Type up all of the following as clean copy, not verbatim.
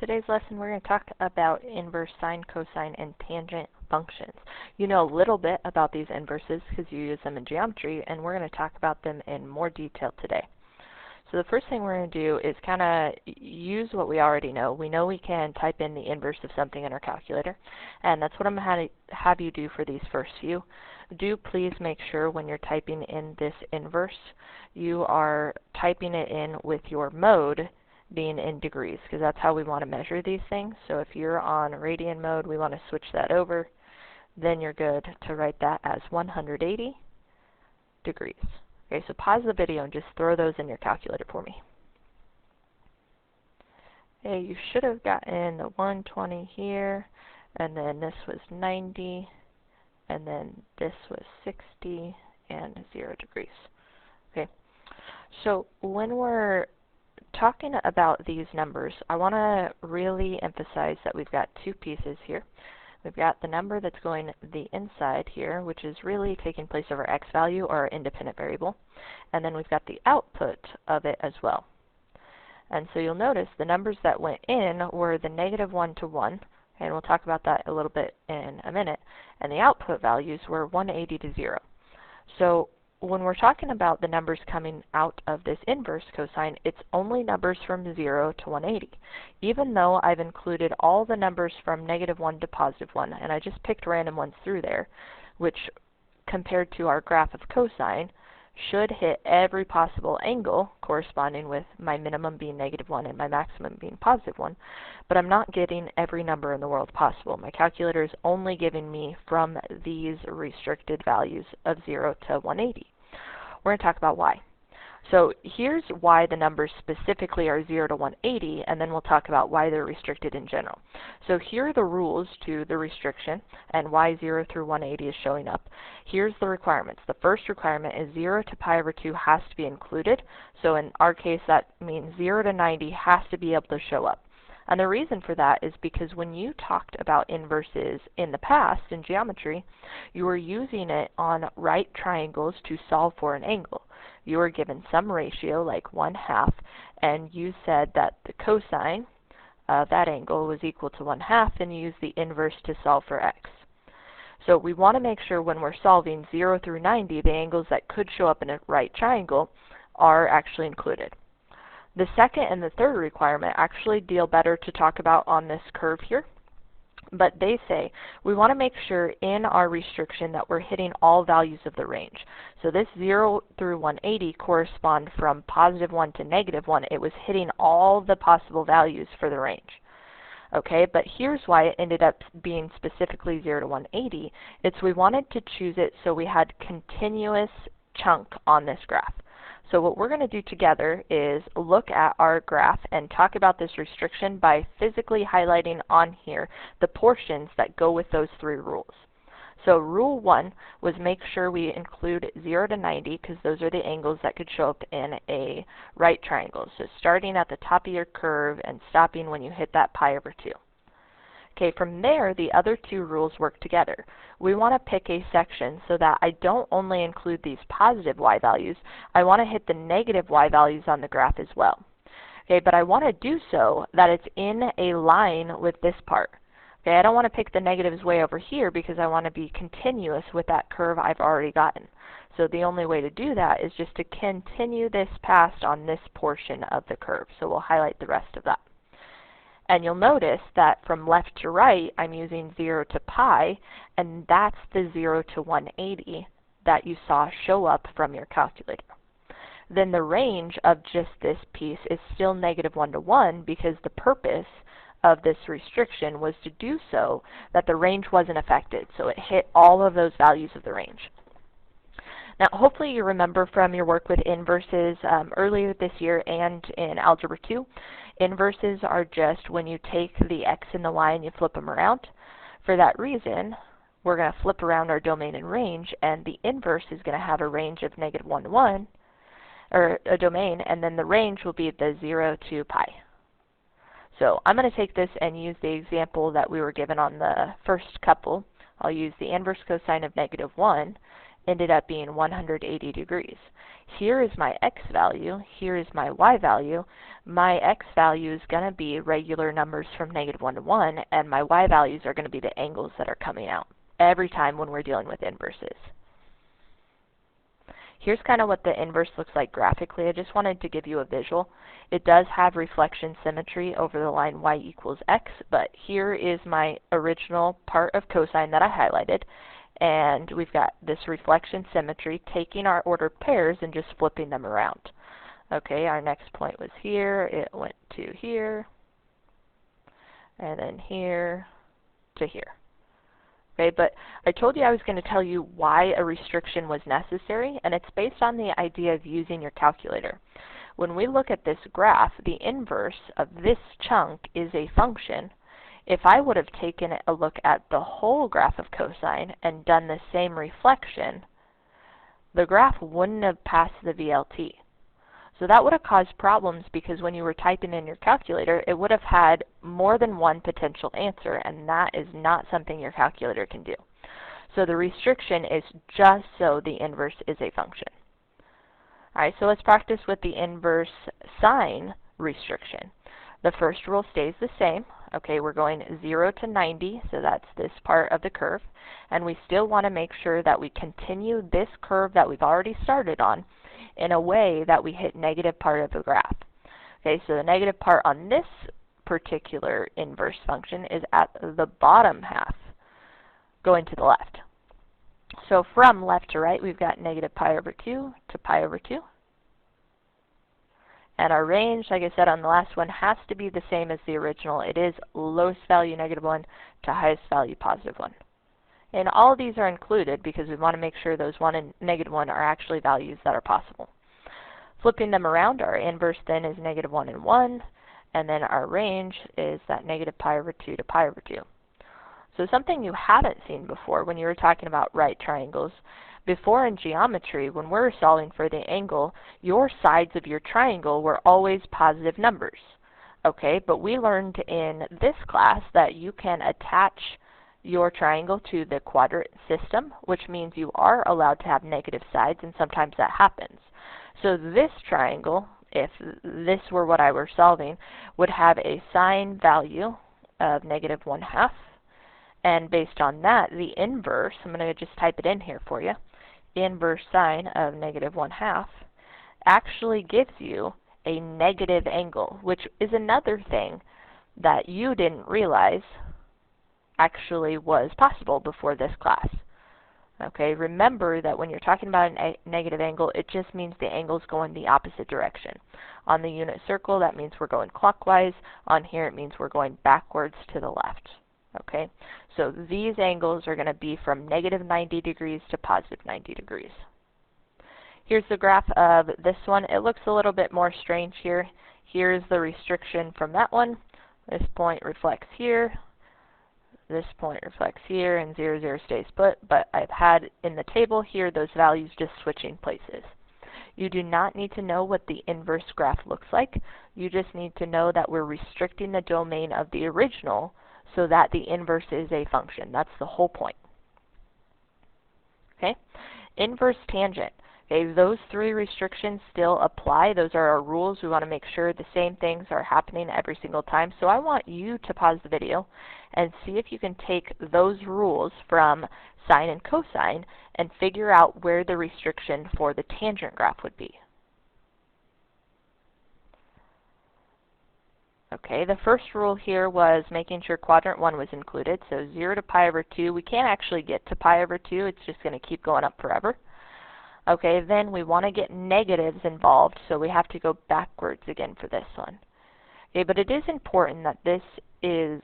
today's lesson we're going to talk about inverse, sine, cosine, and tangent functions. You know a little bit about these inverses because you use them in geometry, and we're going to talk about them in more detail today. So the first thing we're going to do is kind of use what we already know. We know we can type in the inverse of something in our calculator, and that's what I'm going to have you do for these first few. Do please make sure when you're typing in this inverse, you are typing it in with your mode being in degrees, because that's how we want to measure these things. So if you're on radian mode, we want to switch that over. Then you're good to write that as 180 degrees. Okay, so pause the video and just throw those in your calculator for me. Okay, you should have gotten the 120 here, and then this was 90, and then this was 60, and 0 degrees. Okay, so when we're talking about these numbers, I want to really emphasize that we've got two pieces here. We've got the number that's going the inside here, which is really taking place of our x value, or our independent variable. And then we've got the output of it as well. And so you'll notice the numbers that went in were the -1 to 1, and we'll talk about that a little bit in a minute. And the output values were 180 to 0. So when we're talking about the numbers coming out of this inverse cosine, it's only numbers from 0 to 180. Even though I've included all the numbers from -1 to +1, and I just picked random ones through there, which compared to our graph of cosine, should hit every possible angle corresponding with my minimum being -1 and my maximum being +1, but I'm not getting every number in the world possible. My calculator is only giving me from these restricted values of 0 to 180. We're going to talk about why. So here's why the numbers specifically are 0 to 180, and then we'll talk about why they're restricted in general. So here are the rules to the restriction and why 0 through 180 is showing up. Here's the requirements. The first requirement is 0 to pi over 2 has to be included. So in our case, that means 0 to 90 has to be able to show up. And the reason for that is because when you talked about inverses in the past in geometry, you were using it on right triangles to solve for an angle. You were given some ratio, like 1/2, and you said that the cosine of that angle was equal to 1/2, and you used the inverse to solve for x. So we want to make sure when we're solving 0 through 90, the angles that could show up in a right triangle are actually included. The second and the third requirement actually deal better to talk about on this curve here. But they say we want to make sure in our restriction that we're hitting all values of the range. So this 0 through 180 correspond from +1 to -1. It was hitting all the possible values for the range. Okay, but here's why it ended up being specifically 0 to 180. It's we wanted to choose it so we had continuous chunk on this graph. So what we're going to do together is look at our graph and talk about this restriction by physically highlighting on here the portions that go with those three rules. So rule 1 was make sure we include 0 to 90 because those are the angles that could show up in a right triangle. So starting at the top of your curve and stopping when you hit that pi over 2. Okay, from there, the other two rules work together. We want to pick a section so that I don't only include these positive y values, I want to hit the negative y values on the graph as well. Okay, but I want to do so that it's in a line with this part. Okay, I don't want to pick the negatives way over here because I want to be continuous with that curve I've already gotten. So the only way to do that is just to continue this past on this portion of the curve. So we'll highlight the rest of that. And you'll notice that from left to right, I'm using 0 to pi, and that's the 0 to 180 that you saw show up from your calculator. Then the range of just this piece is still -1 to 1 because the purpose of this restriction was to do so that the range wasn't affected. So it hit all of those values of the range. Now, hopefully you remember from your work with inverses earlier this year and in Algebra 2, inverses are just when you take the x and the y and you flip them around. For that reason, we're going to flip around our domain and range, and the inverse is going to have a range of -1 to 1, or a domain, and then the range will be the 0 to pi. So I'm going to take this and use the example that we were given on the first couple. I'll use the inverse cosine of -1, ended up being 180 degrees. Here is my x value, here is my y value. My x value is going to be regular numbers from -1 to 1, and my y values are going to be the angles that are coming out every time when we're dealing with inverses. Here's kind of what the inverse looks like graphically. I just wanted to give you a visual. It does have reflection symmetry over the line y equals x, but here is my original part of cosine that I highlighted, and we've got this reflection symmetry taking our ordered pairs and just flipping them around. Okay, our next point was here, it went to here, and then here to here. Okay, but I told you I was going to tell you why a restriction was necessary, and it's based on the idea of using your calculator. When we look at this graph, the inverse of this chunk is a function. If I would have taken a look at the whole graph of cosine and done the same reflection, the graph wouldn't have passed the VLT. So that would have caused problems because when you were typing in your calculator, it would have had more than one potential answer, and that is not something your calculator can do. So the restriction is just so the inverse is a function. Alright, so let's practice with the inverse sine restriction. The first rule stays the same. Okay, we're going 0 to 90, so that's this part of the curve. And we still want to make sure that we continue this curve that we've already started on in a way that we hit negative part of the graph. Okay, so the negative part on this particular inverse function is at the bottom half, going to the left. So from left to right, we've got negative pi over 2 to pi over 2. And our range, like I said on the last one, has to be the same as the original. It is lowest value -1 to highest value +1. And all of these are included because we want to make sure those 1 and -1 are actually values that are possible. Flipping them around, our inverse then is -1 and 1, and then our range is that negative pi over 2 to pi over 2. So something you haven't seen before when you were talking about right triangles, before in geometry, when we're solving for the angle, your sides of your triangle were always positive numbers. Okay, but we learned in this class that you can attach your triangle to the quadrant system, which means you are allowed to have negative sides, and sometimes that happens. So this triangle, if this were what I were solving, would have a sine value of -1/2, and based on that, the inverse, I'm going to just type it in here for you, inverse sine of -1/2 actually gives you a negative angle, which is another thing that you didn't realize actually was possible before this class. Okay, remember that when you're talking about a negative angle, it just means the angle's going the opposite direction. On the unit circle, that means we're going clockwise. On here, it means we're going backwards to the left. Okay, so these angles are going to be from -90 degrees to +90 degrees. Here's the graph of this one. It looks a little bit more strange here. Here's the restriction from that one. This point reflects here. This point reflects here, and 0, 0 stays put, but I've had in the table here those values just switching places. You do not need to know what the inverse graph looks like. You just need to know that we're restricting the domain of the original so that the inverse is a function. That's the whole point. Okay? Inverse tangent. Okay, those three restrictions still apply. Those are our rules. We want to make sure the same things are happening every single time. So I want you to pause the video and see if you can take those rules from sine and cosine and figure out where the restriction for the tangent graph would be. Okay, the first rule here was making sure quadrant 1 was included. So 0 to pi over 2. We can't actually get to pi over 2. It's just going to keep going up forever. Okay, then we want to get negatives involved, so we have to go backwards again for this one. Okay, but it is important that this is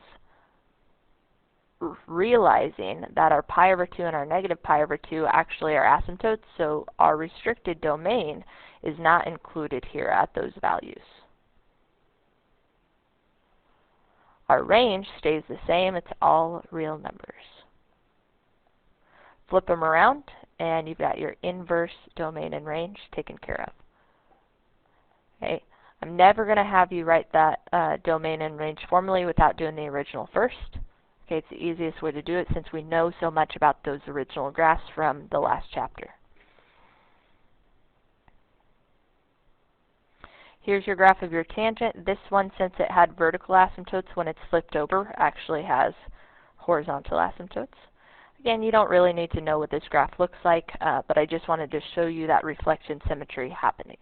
realizing that our pi over 2 and our negative pi over 2 actually are asymptotes, so our restricted domain is not included here at those values. Our range stays the same. It's all real numbers. Flip them around, and you've got your inverse domain and range taken care of. Okay, I'm never going to have you write that domain and range formally without doing the original first. Okay, it's the easiest way to do it since we know so much about those original graphs from the last chapter. Here's your graph of your tangent. This one, since it had vertical asymptotes, when it's flipped over, actually has horizontal asymptotes. Again, you don't really need to know what this graph looks like, but I just wanted to show you that reflection symmetry happening.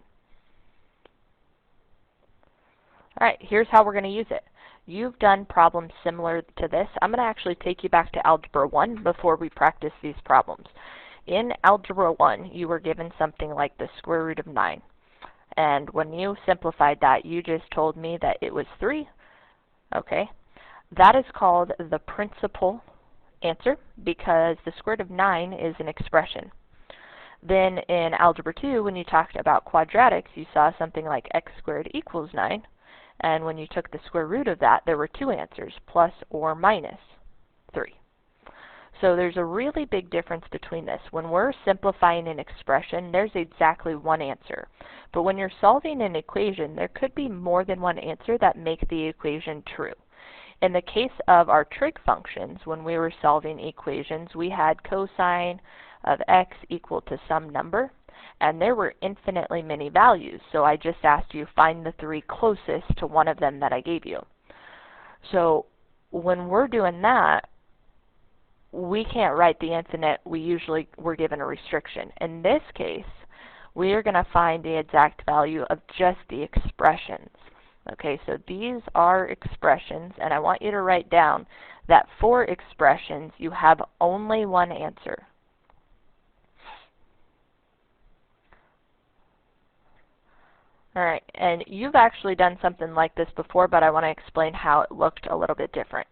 All right, here's how we're going to use it. You've done problems similar to this. I'm going to actually take you back to Algebra 1 before we practice these problems. In Algebra 1, you were given something like the square root of 9. And when you simplified that, you just told me that it was 3. Okay. That is called the principal answer because the square root of 9 is an expression. Then in Algebra 2, when you talked about quadratics, you saw something like x squared equals 9. And when you took the square root of that, there were 2 answers, plus or minus 3. So there's a really big difference between this. When we're simplifying an expression, there's exactly one answer. But when you're solving an equation, there could be more than one answer that make the equation true. In the case of our trig functions, when we were solving equations, we had cosine of x equal to some number, and there were infinitely many values. So I just asked you find the 3 closest to one of them that I gave you. So when we're doing that, we can't write the infinite. We're given a restriction. In this case, we are going to find the exact value of just the expressions. Okay, so these are expressions, and I want you to write down that for expressions, you have only one answer. All right, and you've actually done something like this before, but I want to explain how it looked a little bit different.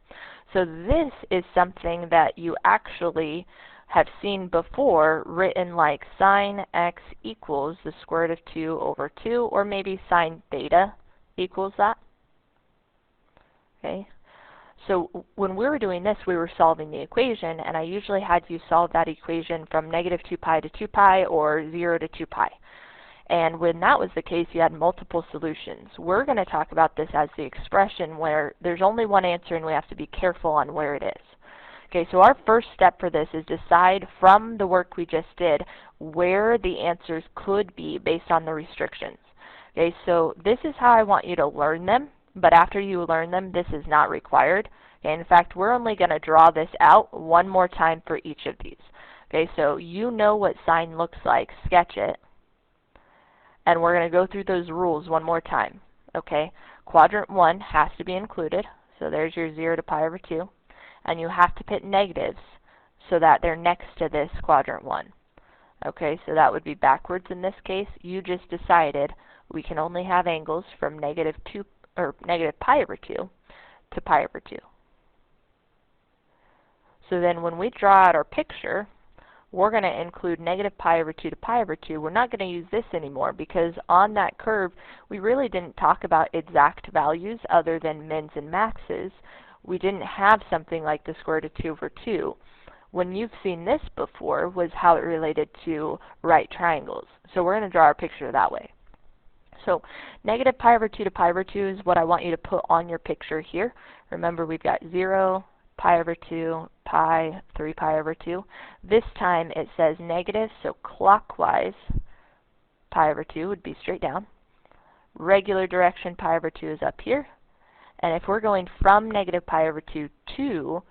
So this is something that you actually have seen before written like sine x equals the square root of 2 over 2, or maybe sine theta equals that. Okay, so when we were doing this, we were solving the equation, and I usually had you solve that equation from negative 2 pi to 2 pi or 0 to 2 pi. And when that was the case, you had multiple solutions. We're going to talk about this as the expression where there's only one answer and we have to be careful on where it is. Okay, so our first step for this is decide from the work we just did where the answers could be based on the restrictions. Okay, so this is how I want you to learn them, but after you learn them, this is not required. Okay, in fact, we're only going to draw this out one more time for each of these. Okay, so you know what sine looks like, sketch it. And we're going to go through those rules one more time. Okay, quadrant 1 has to be included, so there's your 0 to pi over 2. And you have to put negatives so that they're next to this quadrant 1. Okay, so that would be backwards in this case. You just decided we can only have angles from negative pi over 2 to pi over 2. So then when we draw out our picture, we're going to include negative pi over 2 to pi over 2. We're not going to use this anymore because on that curve, we really didn't talk about exact values other than mins and maxes. We didn't have something like the square root of 2 over 2. When you've seen this before was how it related to right triangles. So we're going to draw our picture that way. So negative pi over 2 to pi over 2 is what I want you to put on your picture here. Remember, we've got 0, pi over 2, pi, 3 pi over 2. This time it says negative, so clockwise pi over 2 would be straight down. Regular direction pi over 2 is up here. And if we're going from negative pi over 2 to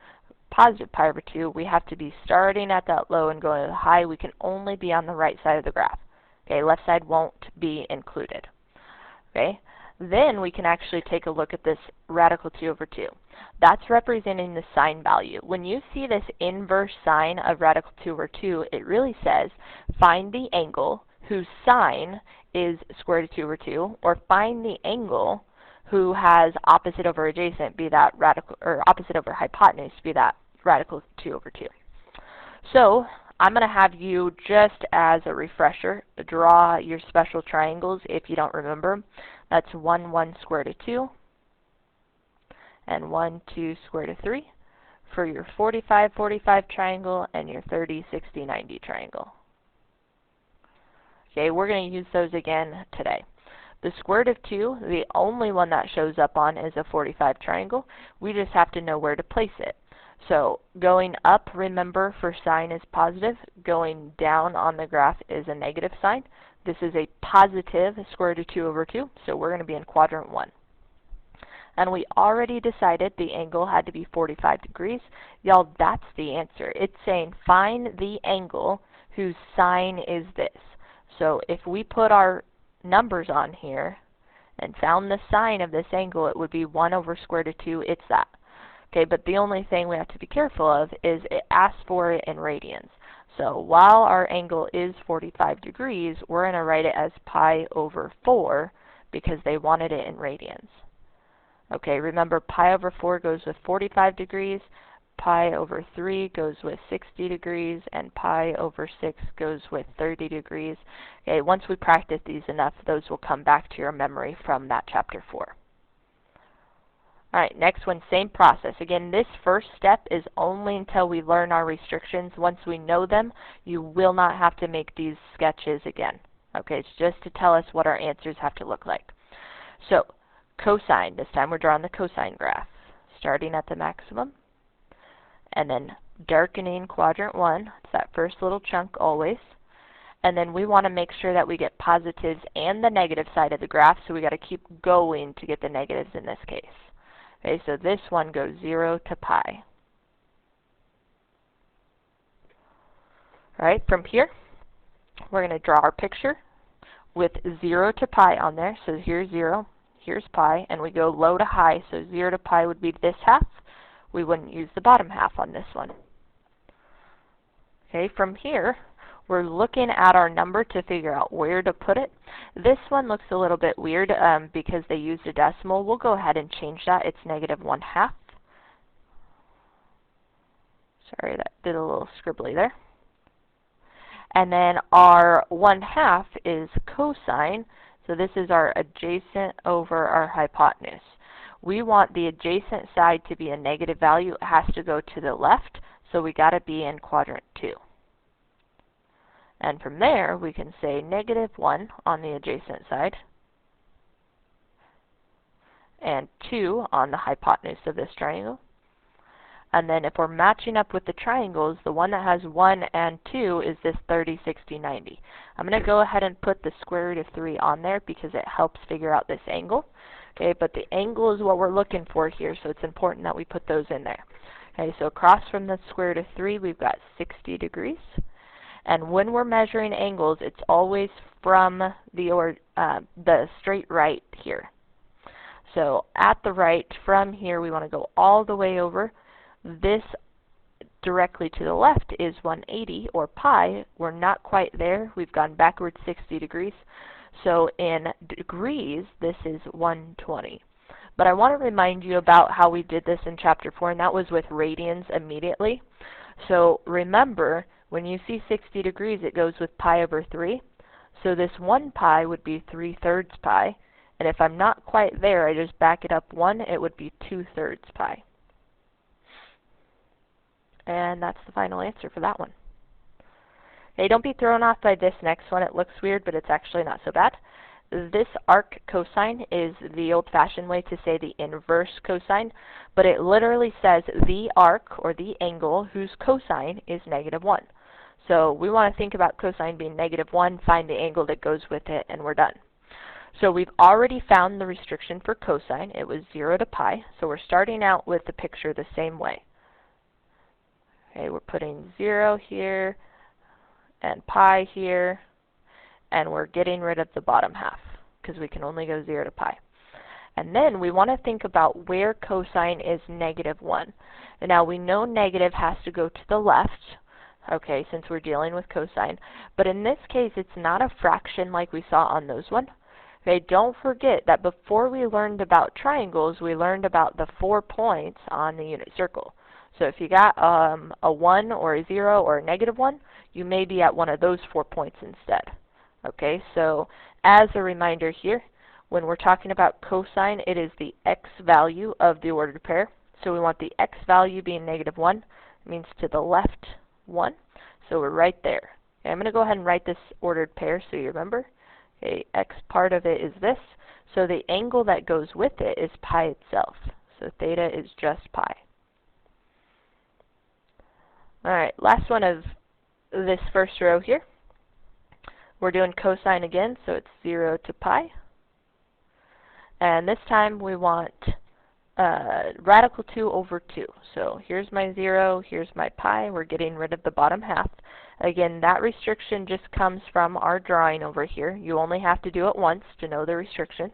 positive pi over 2, we have to be starting at that low and going to the high. We can only be on the right side of the graph. Okay, left side won't be included. Okay, then we can actually take a look at this radical 2 over 2. That's representing the sine value. When you see this inverse sine of radical 2 over 2, it really says find the angle whose sine is square root of 2 over 2, or find the angle who has opposite over adjacent, be that radical, or opposite over hypotenuse, be that radical 2 over 2. So I'm going to have you, just as a refresher, draw your special triangles if you don't remember. That's 1, 1 square root of 2, and 1, 2 square root of 3 for your 45, 45 triangle and your 30, 60, 90 triangle. Okay, we're going to use those again today. The square root of 2, the only one that shows up on is a 45 triangle. We just have to know where to place it. So going up, remember, for sine is positive. Going down on the graph is a negative sign. This is a positive square root of 2 over 2, so we're going to be in quadrant 1. And we already decided the angle had to be 45 degrees. Y'all, that's the answer. It's saying find the angle whose sine is this. So if we put our numbers on here and found the sine of this angle, it would be 1 over square root of 2. It's that. Okay, but the only thing we have to be careful of is it asks for it in radians. So while our angle is 45 degrees, we're going to write it as pi over 4 because they wanted it in radians. Okay, remember pi over 4 goes with 45 degrees, pi over 3 goes with 60 degrees, and pi over 6 goes with 30 degrees. Okay, once we practice these enough, those will come back to your memory from that chapter 4. Alright, next one, same process. Again, this first step is only until we learn our restrictions. Once we know them, you will not have to make these sketches again. Okay, it's just to tell us what our answers have to look like. So, cosine, this time we're drawing the cosine graph, starting at the maximum, and then darkening quadrant 1, it's that first little chunk always, and then we want to make sure that we get positives and the negative side of the graph, so we got to keep going to get the negatives in this case. Okay, so this one goes 0 to pi. Alright, from here, we're going to draw our picture with 0 to pi on there, so here's 0. Here's pi, and we go low to high, so 0 to pi would be this half. We wouldn't use the bottom half on this one. Okay, from here, we're looking at our number to figure out where to put it. This one looks a little bit weird because they used a decimal. We'll go ahead and change that. It's -1/2. Sorry, that did a little scribbly there. And then our 1/2 is cosine. So this is our adjacent over our hypotenuse. We want the adjacent side to be a negative value. It has to go to the left, so we got to be in quadrant 2. And from there, we can say -1 on the adjacent side, and 2 on the hypotenuse of this triangle. And then if we're matching up with the triangles, the one that has 1 and 2 is this 30, 60, 90. I'm going to go ahead and put the square root of 3 on there because it helps figure out this angle. Okay, but the angle is what we're looking for here, so it's important that we put those in there. Okay, so across from the square root of 3, we've got 60 degrees. And when we're measuring angles, it's always from the straight right here. So at the right, from here, we want to go all the way over. This directly to the left is 180, or pi. We're not quite there. We've gone backwards 60 degrees. So in degrees, this is 120. But I want to remind you about how we did this in Chapter 4, and that was with radians immediately. So remember, when you see 60 degrees, it goes with pi over 3. So this 1 pi would be 3/3 pi. And if I'm not quite there, I just back it up 1, it would be 2/3 pi. And that's the final answer for that one. Okay, don't be thrown off by this next one. It looks weird, but it's actually not so bad. This arc cosine is the old-fashioned way to say the inverse cosine, but it literally says the arc, or the angle, whose cosine is -1. So we want to think about cosine being -1, find the angle that goes with it, and we're done. So we've already found the restriction for cosine. It was 0 to pi, so we're starting out with the picture the same way. Okay, we're putting 0 here, and pi here, and we're getting rid of the bottom half, because we can only go 0 to pi. And then we want to think about where cosine is -1. And now we know negative has to go to the left, okay, since we're dealing with cosine. But in this case, it's not a fraction like we saw on those one. Okay, don't forget that before we learned about triangles, we learned about the 4 points on the unit circle. So if you got a 1 or a 0 or a -1, you may be at one of those 4 points instead. Okay, so as a reminder here, when we're talking about cosine, it is the x value of the ordered pair. So we want the x value being -1. It means to the left 1. So we're right there. Okay, I'm going to go ahead and write this ordered pair so you remember. Okay, x part of it is this. So the angle that goes with it is pi itself. So theta is just pi. Alright, last one of this first row here. We're doing cosine again, so it's 0 to pi. And this time we want radical 2 over 2. So here's my 0, here's my pi. We're getting rid of the bottom half. Again, that restriction just comes from our drawing over here. You only have to do it once to know the restrictions.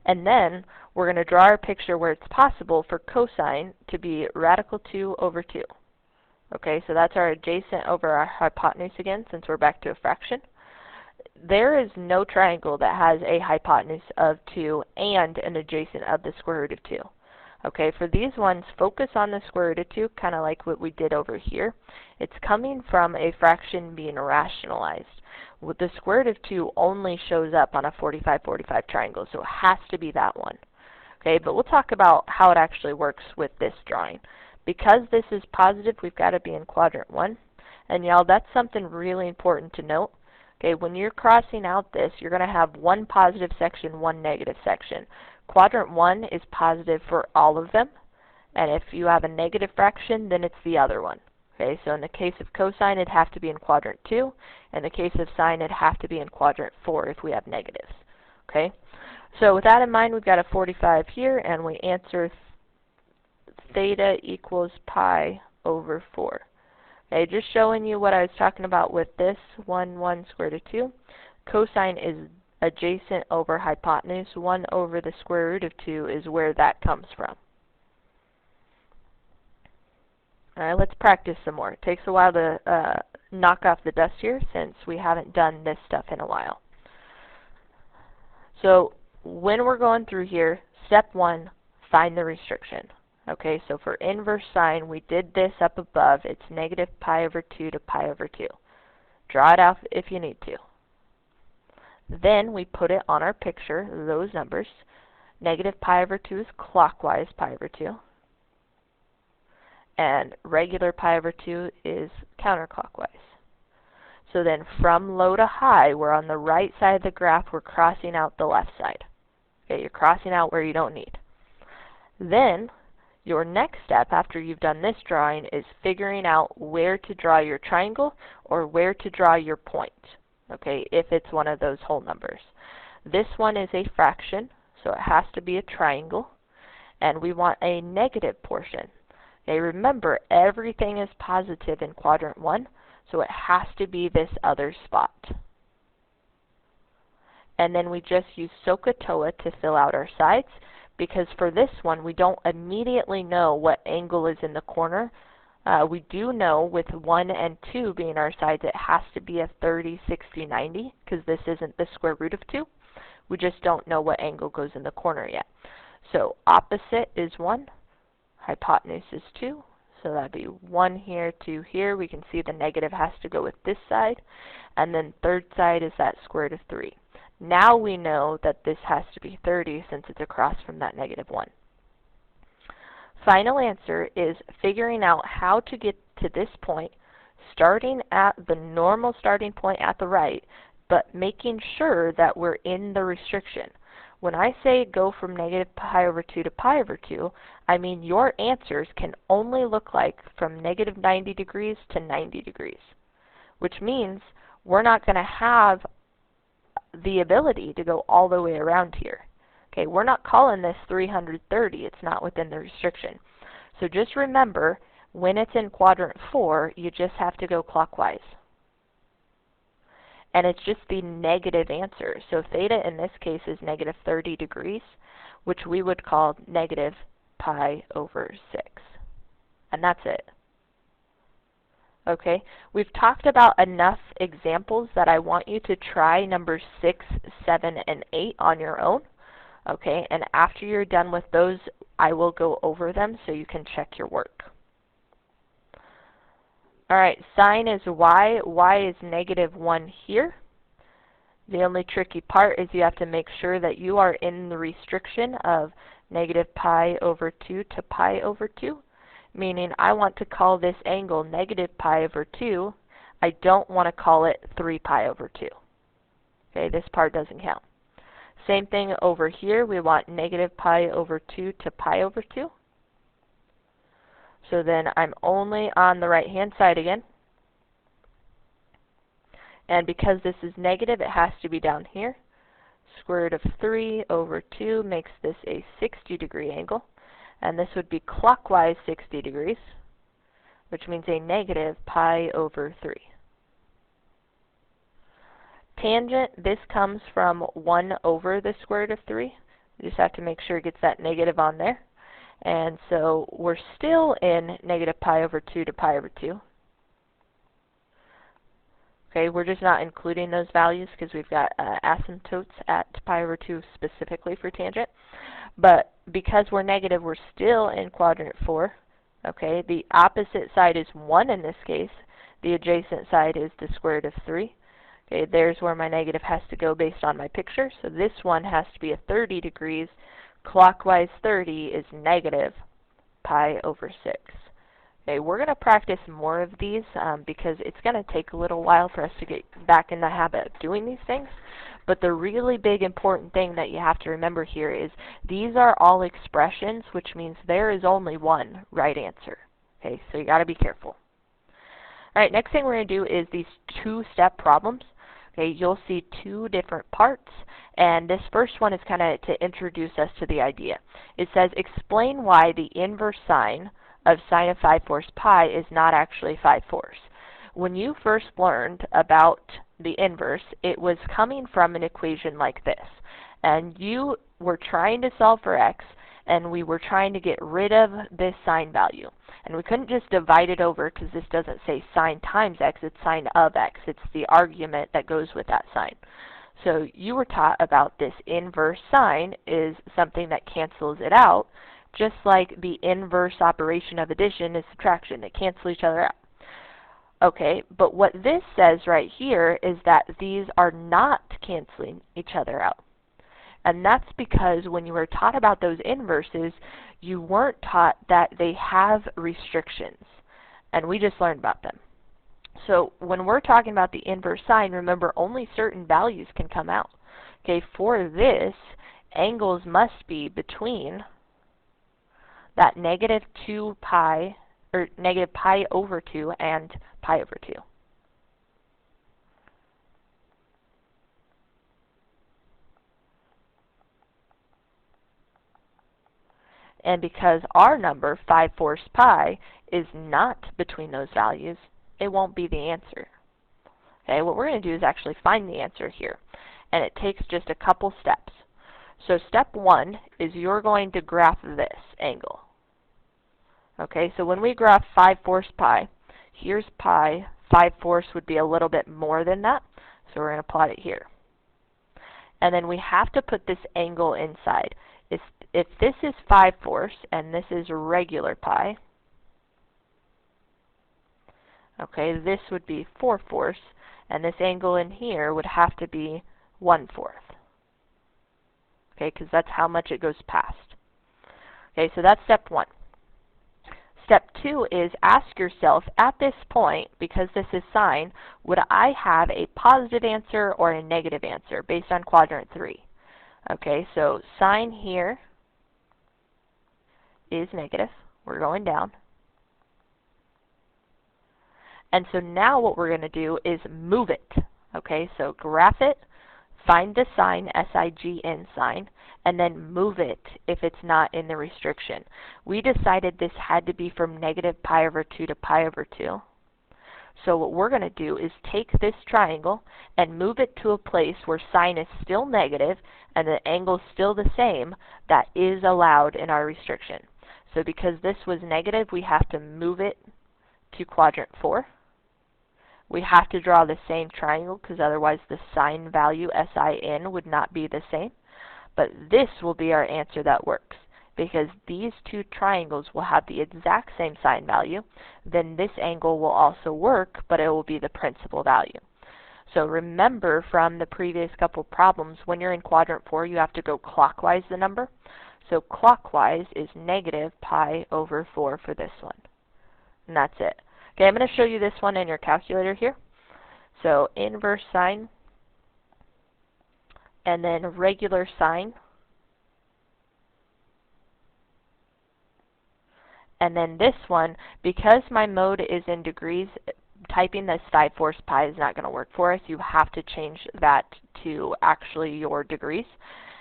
And then we're going to draw our picture where it's possible for cosine to be radical 2 over 2. Okay, so that's our adjacent over our hypotenuse again, since we're back to a fraction. There is no triangle that has a hypotenuse of 2 and an adjacent of the square root of 2. Okay, for these ones, focus on the square root of 2, kind of like what we did over here. It's coming from a fraction being rationalized. With the square root of 2 only shows up on a 45-45 triangle, so it has to be that one. Okay, but we'll talk about how it actually works with this drawing. Because this is positive, we've got to be in quadrant 1. And y'all, that's something really important to note. Okay, when you're crossing out this, you're going to have one positive section, one negative section. Quadrant 1 is positive for all of them. And if you have a negative fraction, then it's the other one. Okay, so in the case of cosine, it'd have to be in quadrant 2. In the case of sine, it'd have to be in quadrant 4 if we have negatives. Okay, so with that in mind, we've got a 45 here, and we answer theta equals pi over 4. Okay, just showing you what I was talking about with this 1 square root of 2. Cosine is adjacent over hypotenuse. 1 over the square root of 2 is where that comes from. Alright, let's practice some more. It takes a while to knock off the dust here since we haven't done this stuff in a while. So when we're going through here, step 1, find the restriction. Okay, so for inverse sine, we did this up above. It's negative pi over 2 to pi over 2. Draw it out if you need to. Then we put it on our picture, those numbers. Negative pi over 2 is clockwise pi over 2. And regular pi over 2 is counterclockwise. So then from low to high, we're on the right side of the graph, we're crossing out the left side. Okay, you're crossing out where you don't need. Then your next step after you've done this drawing is figuring out where to draw your triangle or where to draw your point, okay, if it's one of those whole numbers. This one is a fraction, so it has to be a triangle, and we want a negative portion. Okay, remember, everything is positive in quadrant 1, so it has to be this other spot. And then we just use SOHCAHTOA to fill out our sides, because for this one, we don't immediately know what angle is in the corner. We do know with 1 and 2 being our sides, it has to be a 30, 60, 90, because this isn't the square root of 2. We just don't know what angle goes in the corner yet. So opposite is 1, hypotenuse is 2, so that'd be 1 here, 2 here. We can see the negative has to go with this side, and then third side is that square root of 3. Now we know that this has to be 30 since it's across from that negative 1. Final answer is figuring out how to get to this point, starting at the normal starting point at the right, but making sure that we're in the restriction. When I say go from negative pi over 2 to pi over 2, I mean your answers can only look like from negative 90 degrees to 90 degrees, which means we're not going to have the ability to go all the way around here. Okay, we're not calling this 330. It's not within the restriction. So just remember, when it's in quadrant 4, you just have to go clockwise. And it's just the negative answer. So theta in this case is negative 30 degrees, which we would call negative pi over 6. And that's it. Okay, we've talked about enough examples that I want you to try numbers 6, 7, and 8 on your own. Okay, and after you're done with those, I will go over them so you can check your work. Alright, sine is y is negative 1 here. The only tricky part is you have to make sure that you are in the restriction of negative pi over 2 to pi over 2. Meaning I want to call this angle negative pi over 2. I don't want to call it 3 pi over 2. Okay, this part doesn't count. Same thing over here. We want negative pi over 2 to pi over 2. So then I'm only on the right-hand side again. And because this is negative, it has to be down here. Square root of 3 over 2 makes this a 60-degree angle. And this would be clockwise 60 degrees, which means a negative pi over 3. Tangent, this comes from 1 over the square root of 3. You just have to make sure it gets that negative on there. And so we're still in negative pi over 2 to pi over 2. Okay, we're just not including those values because we've got asymptotes at pi over 2 specifically for tangent. But because we're negative, we're still in quadrant 4. Okay, the opposite side is 1 in this case. The adjacent side is the square root of 3. Okay, there's where my negative has to go based on my picture. So this one has to be a 30 degrees. Clockwise 30 is negative pi over 6. Okay, we're going to practice more of these because it's going to take a little while for us to get back in the habit of doing these things. But the really big important thing that you have to remember here is these are all expressions, which means there is only one right answer. Okay, so you got to be careful. All right, next thing we're going to do is these two-step problems. Okay, you'll see two different parts, and this first one is kind of to introduce us to the idea. It says, explain why the inverse sine of sine of 5/4 pi is not actually 5/4. When you first learned about the inverse, it was coming from an equation like this, and you were trying to solve for x, and we were trying to get rid of this sine value. And we couldn't just divide it over because this doesn't say sine times x, it's sine of x. It's the argument that goes with that sine. So you were taught about this inverse sine is something that cancels it out, just like the inverse operation of addition is subtraction. They cancel each other out. Okay, but what this says right here is that these are not canceling each other out. And that's because when you were taught about those inverses, you weren't taught that they have restrictions. And we just learned about them. So when we're talking about the inverse sine, remember only certain values can come out. Okay, for this, angles must be between that negative 2 pi, or negative pi over 2 and pi over 2. And because our number, 5/4 pi, is not between those values, it won't be the answer. Okay, what we're going to do is actually find the answer here. And it takes just a couple steps. So step 1 is you're going to graph this angle. Okay, so when we graph 5/4 pi, here's pi. 5/4 would be a little bit more than that, so we're going to plot it here. And then we have to put this angle inside. If this is 5/4 and this is regular pi, okay, this would be 4/4, and this angle in here would have to be 1/4. Okay, because that's how much it goes past. Okay, so that's step 1. Step 2 is ask yourself, at this point, because this is sine, would I have a positive answer or a negative answer based on quadrant 3? Okay, so sine here is negative. We're going down. And so now what we're going to do is move it. Okay, so graph it, find the sine, S-I-G-N sine, and then move it if it's not in the restriction. We decided this had to be from negative pi over 2 to pi over 2. So what we're going to do is take this triangle and move it to a place where sine is still negative and the angle is still the same. That is allowed in our restriction. So because this was negative, we have to move it to quadrant 4. We have to draw the same triangle because otherwise the sine value, S-I-N, would not be the same. But this will be our answer that works. Because these two triangles will have the exact same sine value, then this angle will also work, but it will be the principal value. So remember from the previous couple problems, when you're in quadrant 4, you have to go clockwise the number. So clockwise is negative pi over 4 for this one. And that's it. Okay, I'm going to show you this one in your calculator here. So inverse sine, and then regular sine, And then this one, because my mode is in degrees, typing this 5/4 pi is not going to work for us. You have to change that to actually your degrees.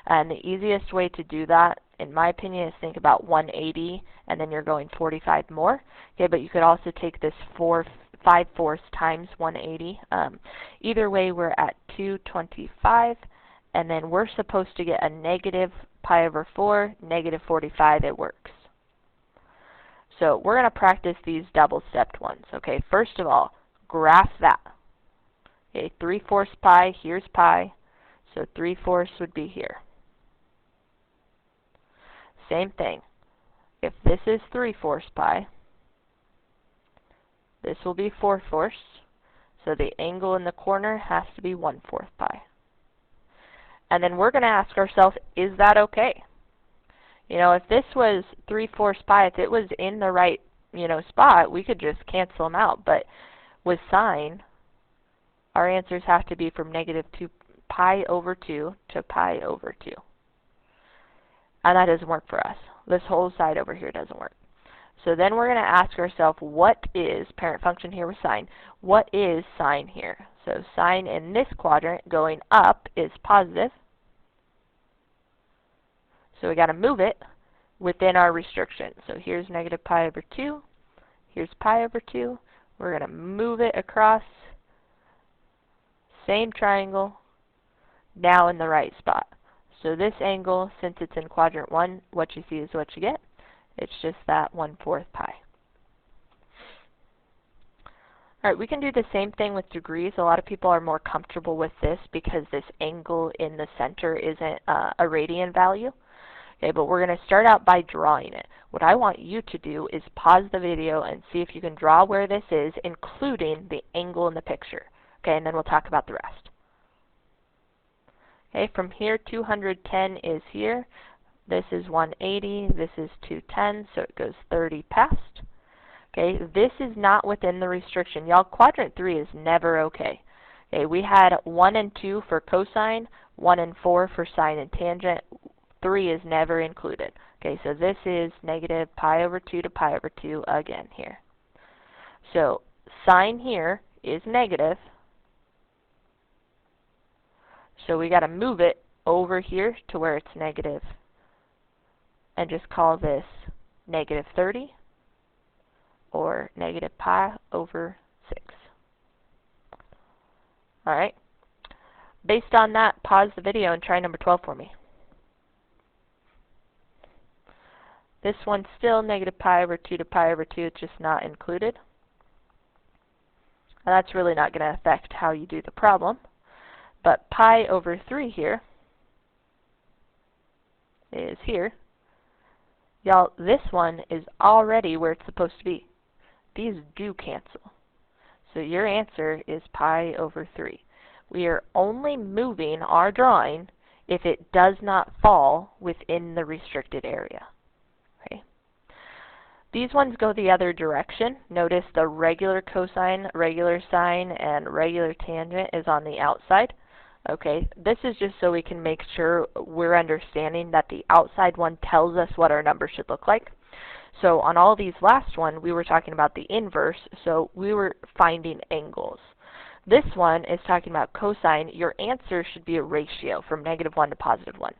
And the easiest way to do that, in my opinion, is think about 180 and then you're going 45 more. Okay, but you could also take this 5/4 times 180. Either way, we're at 225, and then we're supposed to get a negative pi over 4, negative 45. It works. So we're going to practice these double-stepped ones. Okay, first of all, graph that. Okay, 3/4 pi, here's pi, so 3/4 would be here. Same thing. If this is 3/4 pi, this will be 4/4, so the angle in the corner has to be 1/4 pi. And then we're going to ask ourselves, is that okay? You know, if this was 3/4 pi, if it was in the right, spot, we could just cancel them out. But with sine, our answers have to be from negative 2 pi over 2 to pi over 2. And that doesn't work for us. This whole side over here doesn't work. So then we're going to ask ourselves, what is, parent function here with sine, what is sine here? So sine in this quadrant going up is positive. So we got to move it within our restriction. So here's negative pi over 2. Here's pi over 2. We're going to move it across. Same triangle. Now in the right spot. So this angle, since it's in quadrant 1, what you see is what you get. It's just that 1/4 pi. Alright, we can do the same thing with degrees. A lot of people are more comfortable with this because this angle in the center isn't a radian value. Okay, but we're going to start out by drawing it. What I want you to do is pause the video and see if you can draw where this is, including the angle in the picture. Okay, and then we'll talk about the rest. Okay, from here, 210 is here. This is 180. This is 210, so it goes 30 past. Okay, this is not within the restriction. Y'all, quadrant 3 is never okay. Okay, we had 1 and 2 for cosine, 1 and 4 for sine and tangent. 3 is never included. Okay, so this is negative pi over 2 to pi over 2 again here. So sine here is negative. So we got to move it over here to where it's negative and just call this negative 30 or negative pi over 6. Alright. Based on that, pause the video and try number 12 for me. This one's still negative pi over 2 to pi over 2. It's just not included. And that's really not going to affect how you do the problem. But pi over 3 here is here. Y'all, this one is already where it's supposed to be. These do cancel. So your answer is pi over 3. We are only moving our drawing if it does not fall within the restricted area. Okay. These ones go the other direction. Notice the regular cosine, regular sine, and regular tangent is on the outside. Okay, this is just so we can make sure we're understanding that the outside one tells us what our number should look like. So on all these last one, we were talking about the inverse, so we were finding angles. This one is talking about cosine. Your answer should be a ratio from negative 1 to positive 1.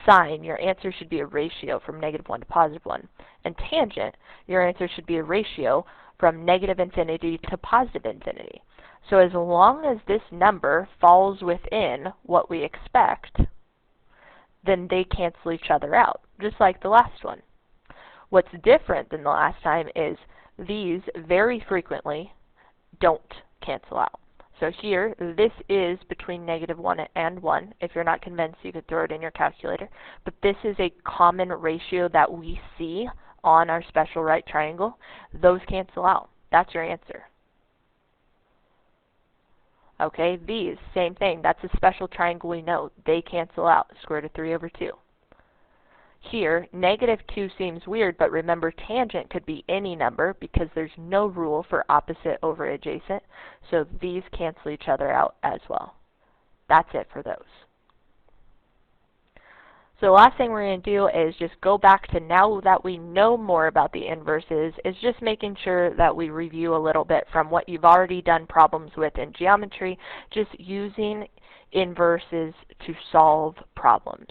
Sine, your answer should be a ratio from negative 1 to positive 1. And tangent, your answer should be a ratio from negative infinity to positive infinity. So as long as this number falls within what we expect, then they cancel each other out, just like the last one. What's different than the last time is these very frequently don't cancel out. So here, this is between negative 1 and 1. If you're not convinced, you could throw it in your calculator. But this is a common ratio that we see on our special right triangle. Those cancel out. That's your answer. Okay, these, same thing. That's a special triangle we know. They cancel out. Square root of 3 over 2. Here, negative 2 seems weird, but remember tangent could be any number because there's no rule for opposite over adjacent. So these cancel each other out as well. That's it for those. So the last thing we're going to do is just go back to, now that we know more about the inverses, is just making sure that we review a little bit from what you've already done problems with in geometry, just using inverses to solve problems.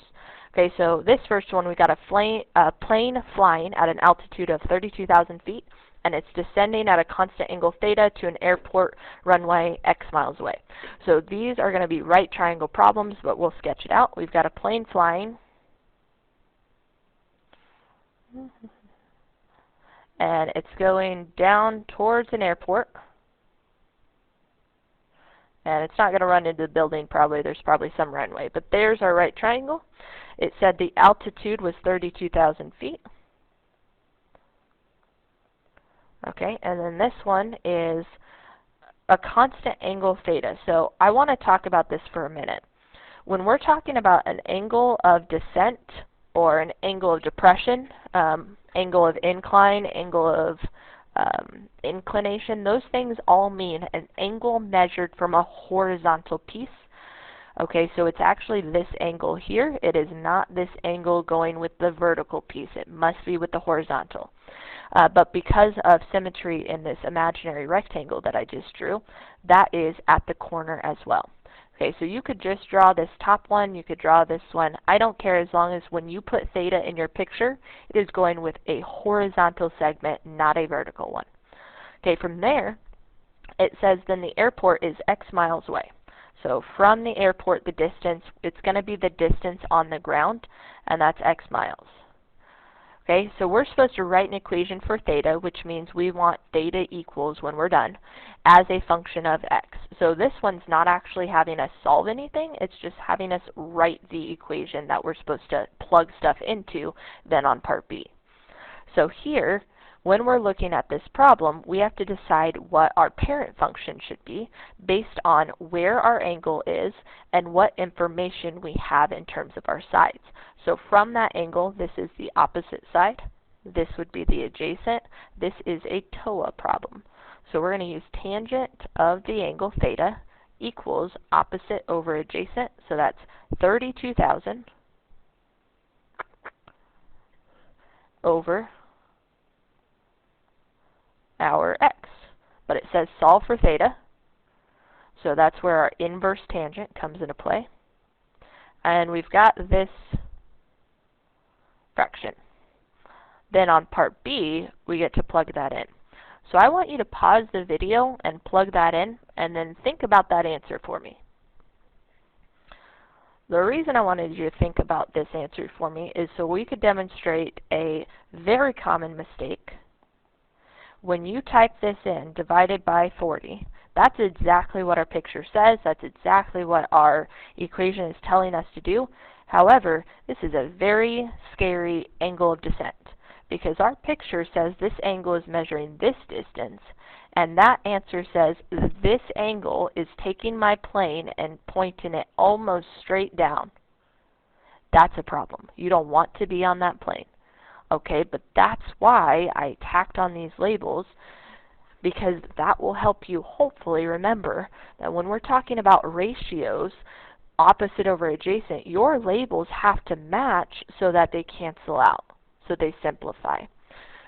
Okay, so this first one, we got a plane flying at an altitude of 32,000 feet, and it's descending at a constant angle theta to an airport runway X miles away. So these are going to be right triangle problems, but we'll sketch it out. We've got a plane flying, and it's going down towards an airport, and it's not going to run into the building probably. There's probably some runway, but there's our right triangle. It said the altitude was 32,000 feet. Okay, and then this one is a constant angle theta. So I want to talk about this for a minute. When we're talking about an angle of descent or an angle of depression, angle of incline, angle of inclination, those things all mean an angle measured from a horizontal piece. Okay, so it's actually this angle here. It is not this angle going with the vertical piece. It must be with the horizontal. But because of symmetry in this imaginary rectangle that I just drew, that is at the corner as well. Okay, so you could just draw this top one, you could draw this one. I don't care, as long as when you put theta in your picture, it is going with a horizontal segment, not a vertical one. Okay, from there, it says then the airport is X miles away. So from the airport, the distance, it's going to be the distance on the ground, and that's X miles. Okay, so we're supposed to write an equation for theta, which means we want theta equals, when we're done, as a function of x. So this one's not actually having us solve anything, it's just having us write the equation that we're supposed to plug stuff into then on part B. So here, when we're looking at this problem, we have to decide what our parent function should be based on where our angle is and what information we have in terms of our sides. So from that angle, this is the opposite side. This would be the adjacent. This is a TOA problem. So we're going to use tangent of the angle theta equals opposite over adjacent. So that's 32,000 over our x. But it says solve for theta, so that's where our inverse tangent comes into play. And we've got this fraction. Then on part B, we get to plug that in. So I want you to pause the video and plug that in, and then think about that answer for me. The reason I wanted you to think about this answer for me is so we could demonstrate a very common mistake. When you type this in, divided by 40, that's exactly what our picture says. That's exactly what our equation is telling us to do. However, this is a very scary angle of descent, because our picture says this angle is measuring this distance, and that answer says this angle is taking my plane and pointing it almost straight down. That's a problem. You don't want to be on that plane. Okay, but that's why I tacked on these labels, because that will help you hopefully remember that when we're talking about ratios, opposite over adjacent, your labels have to match so that they cancel out, so they simplify.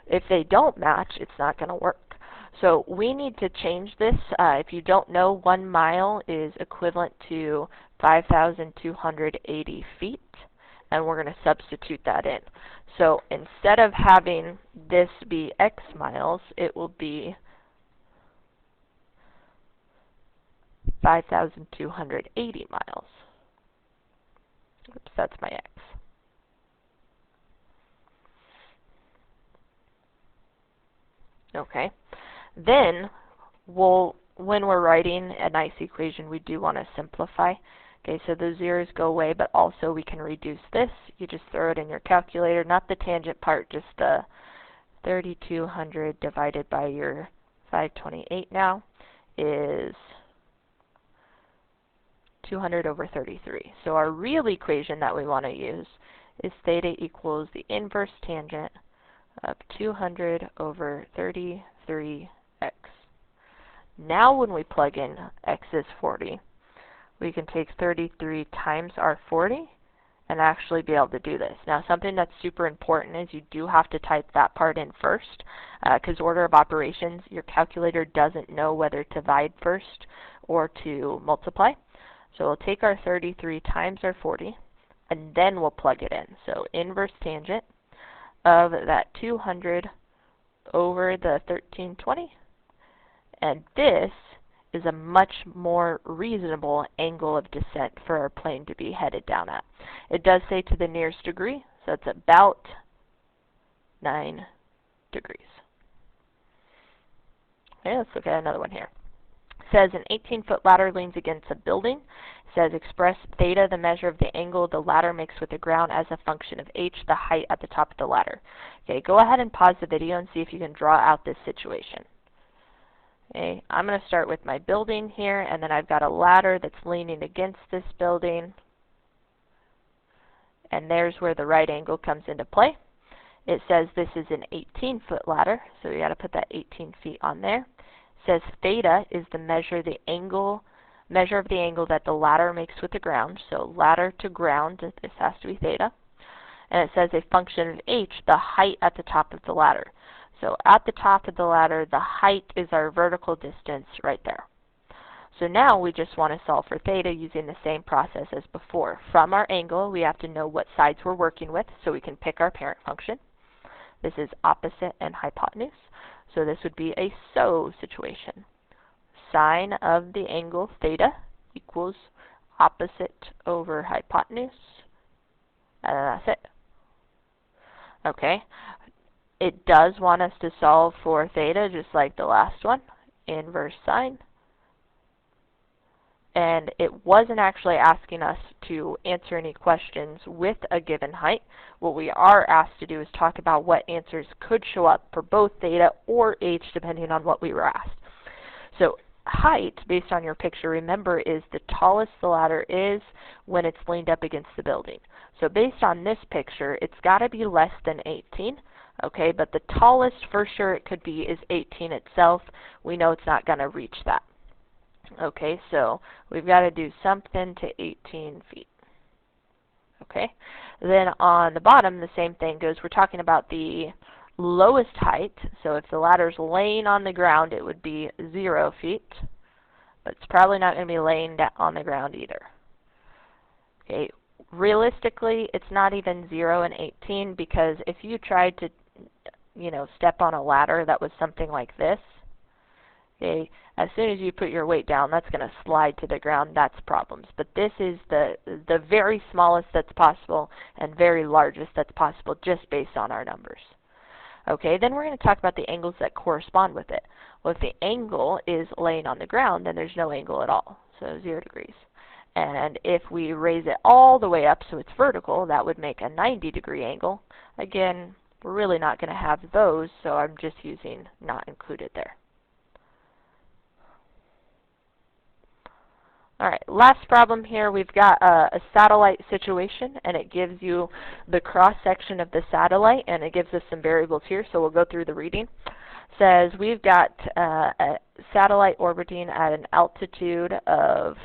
If they don't match, it's not going to work. So we need to change this. If you don't know, 1 mile is equivalent to 5,280 feet, and we're going to substitute that in. So instead of having this be x miles, it will be 5,280 miles. Oops, that's my x. Okay. Then, when we're writing a nice equation, we do want to simplify. Okay, so the zeros go away, but also we can reduce this. You just throw it in your calculator, not the tangent part, just the 3,200 divided by your 528 now is 200 over 33. So our real equation that we want to use is theta equals the inverse tangent of 200 over 33x. Now when we plug in x is 40, we can take 33 times our 40, and actually be able to do this. Now, something that's super important is you do have to type that part in first, because order of operations, your calculator doesn't know whether to divide first or to multiply. So we'll take our 33 times our 40, and then we'll plug it in. So inverse tangent of that 200 over the 1320, and this is a much more reasonable angle of descent for our plane to be headed down at. It does say to the nearest degree, so it's about 9 degrees. Okay, let's look at another one here. It says an 18-foot ladder leans against a building. It says express theta, the measure of the angle the ladder makes with the ground, as a function of h, the height at the top of the ladder. Okay, go ahead and pause the video and see if you can draw out this situation. Okay, I'm going to start with my building here, and then I've got a ladder that's leaning against this building, and there's where the right angle comes into play. It says this is an 18-foot ladder, so we got to put that 18 feet on there. It says theta is the measure of the angle that the ladder makes with the ground, so ladder to ground, this has to be theta. And it says a function of h, the height at the top of the ladder. So at the top of the ladder, the height is our vertical distance right there. So now we just want to solve for theta using the same process as before. From our angle, we have to know what sides we're working with, so we can pick our parent function. This is opposite and hypotenuse. So this would be a SO situation. Sine of the angle theta equals opposite over hypotenuse. And that's it. Okay. It does want us to solve for theta just like the last one, inverse sine. And it wasn't actually asking us to answer any questions with a given height. What we are asked to do is talk about what answers could show up for both theta or h depending on what we were asked. So height, based on your picture, remember, is the tallest the ladder is when it's leaned up against the building. So based on this picture, it's got to be less than 18. Okay, but the tallest for sure it could be is 18 itself. We know it's not going to reach that. Okay, so we've got to do something to 18 feet. Okay, then on the bottom, the same thing goes. We're talking about the lowest height. So if the ladder's laying on the ground, it would be 0 feet. But it's probably not going to be laying on the ground either. Okay, realistically, it's not even 0 and 18, because if you tried to step on a ladder that was something like this, okay, as soon as you put your weight down, that's going to slide to the ground. That's problems. But this is the very smallest that's possible and very largest that's possible just based on our numbers. Okay, then we're going to talk about the angles that correspond with it. Well, if the angle is laying on the ground, then there's no angle at all, so 0 degrees. And if we raise it all the way up so it's vertical, that would make a 90-degree angle. Again, we're really not going to have those, so I'm just using not included there. All right, last problem here. We've got a satellite situation, and it gives you the cross-section of the satellite, and it gives us some variables here, so we'll go through the reading. It says we've got a satellite orbiting at an altitude of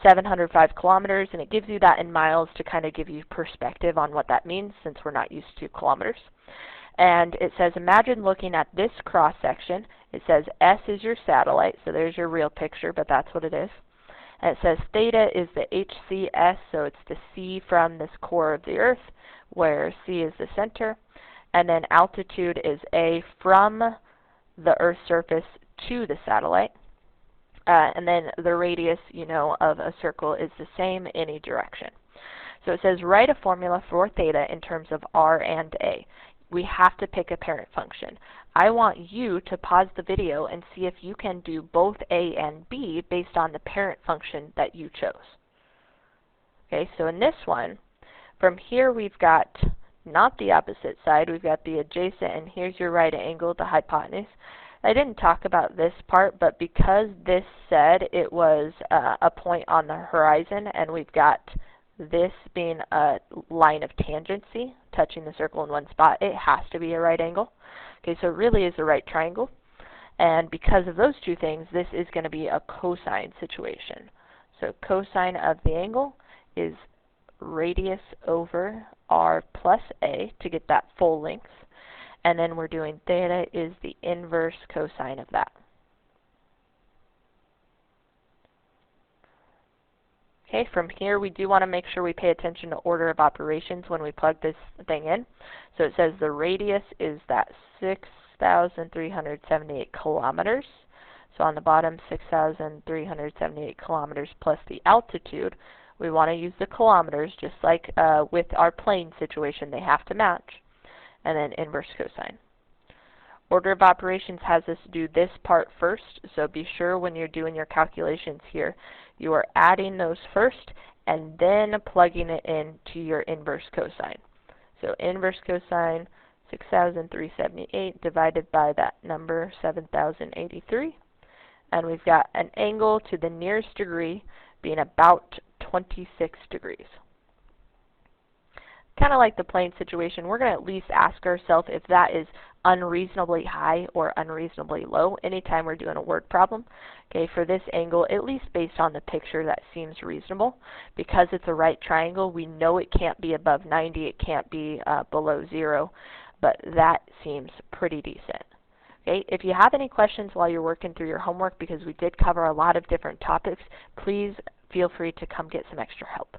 705 kilometers, and it gives you that in miles to kind of give you perspective on what that means, since we're not used to kilometers. And it says, imagine looking at this cross-section. It says S is your satellite, so there's your real picture, but that's what it is. And it says theta is the HCS, so it's the C from this core of the Earth, where C is the center. And then altitude is A from the Earth's surface to the satellite. And then the radius, of a circle is the same in any direction. So it says write a formula for theta in terms of R and A. We have to pick a parent function. I want you to pause the video and see if you can do both A and B based on the parent function that you chose. Okay, so in this one, from here we've got not the opposite side, we've got the adjacent, and here's your right angle, the hypotenuse. I didn't talk about this part, but because this said it was a point on the horizon, and we've got this being a line of tangency, touching the circle in one spot, it has to be a right angle. Okay, so it really is a right triangle. And because of those two things, this is going to be a cosine situation. So cosine of the angle is radius over r plus a to get that full length. And then we're doing theta is the inverse cosine of that. Okay, from here we do want to make sure we pay attention to order of operations when we plug this thing in. So it says the radius is that 6,378 kilometers. So on the bottom, 6,378 kilometers plus the altitude. We want to use the kilometers, just like with our plane situation, they have to match. And then inverse cosine. Order of operations has us do this part first, so be sure when you're doing your calculations here, you are adding those first and then plugging it into your inverse cosine. So inverse cosine 6,378 divided by that number 7,083. And we've got an angle to the nearest degree being about 26 degrees. Kind of like the plane situation, we're going to at least ask ourselves if that is unreasonably high or unreasonably low anytime we're doing a word problem. Okay, for this angle, at least based on the picture, that seems reasonable. Because it's a right triangle, we know it can't be above 90, it can't be below 0, but that seems pretty decent. Okay, if you have any questions while you're working through your homework, because we did cover a lot of different topics, please feel free to come get some extra help.